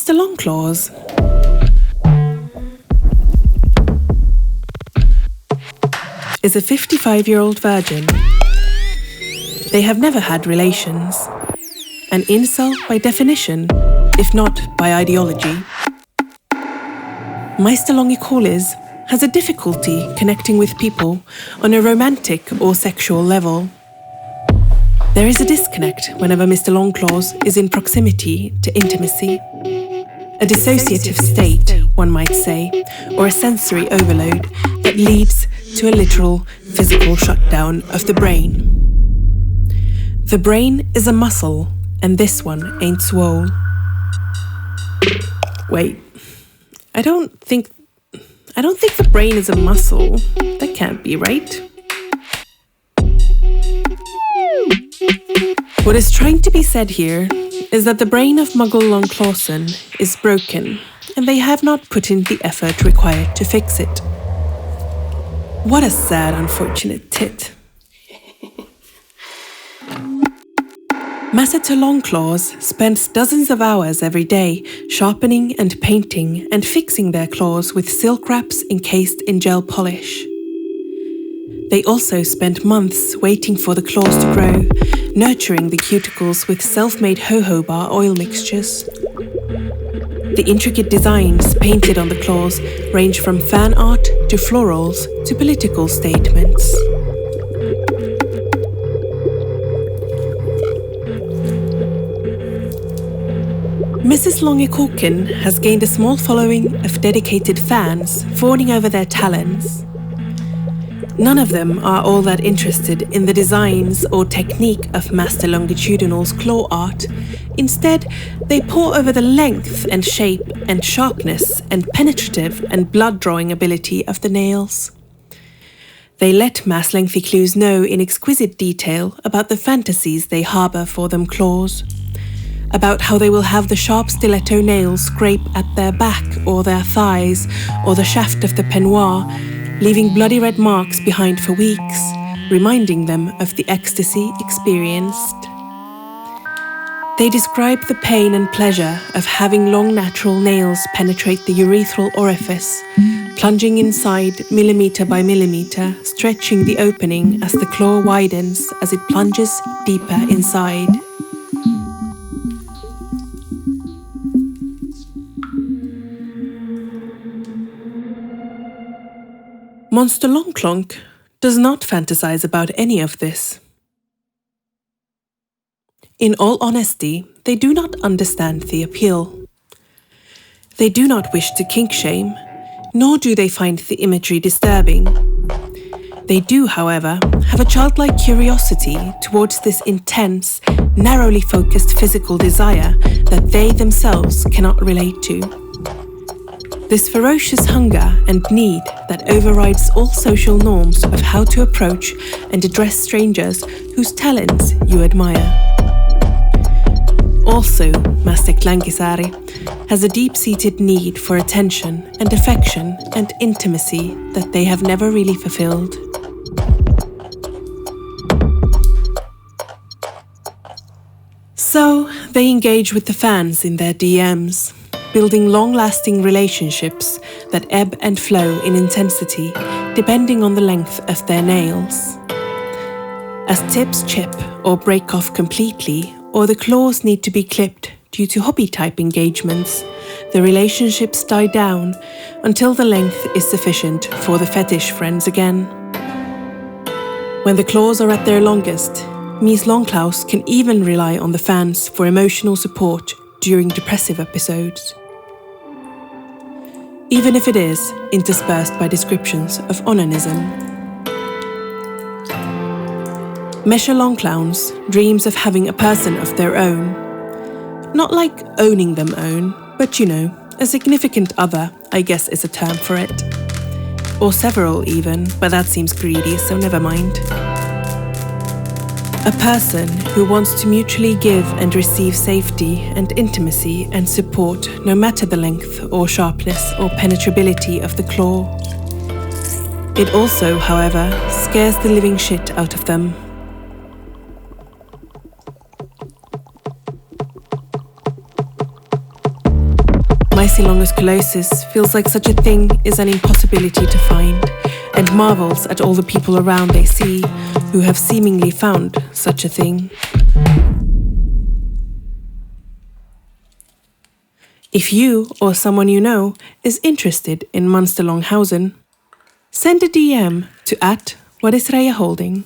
Mr. Longclaws. Is a 55-year-old virgin. They have never had relations. An incel by definition, if not by ideology. Mr. Longclaws has a difficulty connecting with people on a romantic or sexual level. There is a disconnect whenever Mr. Longclaws is in proximity to intimacy. A dissociative state, one might say, or a sensory overload that leads to a literal physical shutdown of the brain. The brain is a muscle, and this one ain't swole. Wait, I don't think the brain is a muscle. That can't be right. What is trying to be said here is that the brain of Muggle Longclawson is broken, and they have not put in the effort required to fix it. What a sad, unfortunate tit. Master Longclaws spends dozens of hours every day sharpening and painting and fixing their claws with silk wraps encased in gel polish. They also spend months waiting for the claws to grow, nurturing the cuticles with self-made jojoba oil mixtures. The intricate designs painted on the claws range from fan art to florals to political statements. Mrs. Longclaws has gained a small following of dedicated fans fawning over their talents. None of them are all that interested in the designs or technique of Master Longitudinal's claw art. Instead, they pore over the length and shape and sharpness and penetrative and blood-drawing ability of the nails. They let Mass Lengthy Clues know in exquisite detail about the fantasies they harbour for them claws. About how they will have the sharp stiletto nails scrape at their back or their thighs or the shaft of the peignoir, leaving bloody red marks behind for weeks, reminding them of the ecstasy experienced. They describe the pain and pleasure of having long natural nails penetrate the urethral orifice, plunging inside millimetre by millimetre, stretching the opening as the claw widens as it plunges deeper inside. Monster Longclonk does not fantasize about any of this. In all honesty, they do not understand the appeal. They do not wish to kink shame, nor do they find the imagery disturbing. They do, however, have a childlike curiosity towards this intense, narrowly focused physical desire that they themselves cannot relate to. This ferocious hunger and need that overrides all social norms of how to approach and address strangers whose talents you admire. Also, Master Klankisari has a deep-seated need for attention and affection and intimacy that they have never really fulfilled. So, they engage with the fans in their DMs, building long-lasting relationships that ebb and flow in intensity depending on the length of their nails. As tips chip or break off completely, or the claws need to be clipped due to hobby-type engagements, the relationships die down until the length is sufficient for the fetish friends again. When the claws are at their longest, Mies Longclaws can even rely on the fans for emotional support during depressive episodes, even if it is interspersed by descriptions of onanism. Mesha Longclaws dreams of having a person of their own. Not like owning them own, but a significant other, I guess is a term for it. Or several even, but that seems greedy, so never mind. A person who wants to mutually give and receive safety and intimacy and support no matter the length or sharpness or penetrability of the claw. It also, however, scares the living shit out of them. Missy Longisculosis feels like such a thing is an impossibility to find, and marvels at all the people around they see who have seemingly found such a thing. If you or someone you know is interested in Munster Longhausen, send a DM to @whatisreyaholding.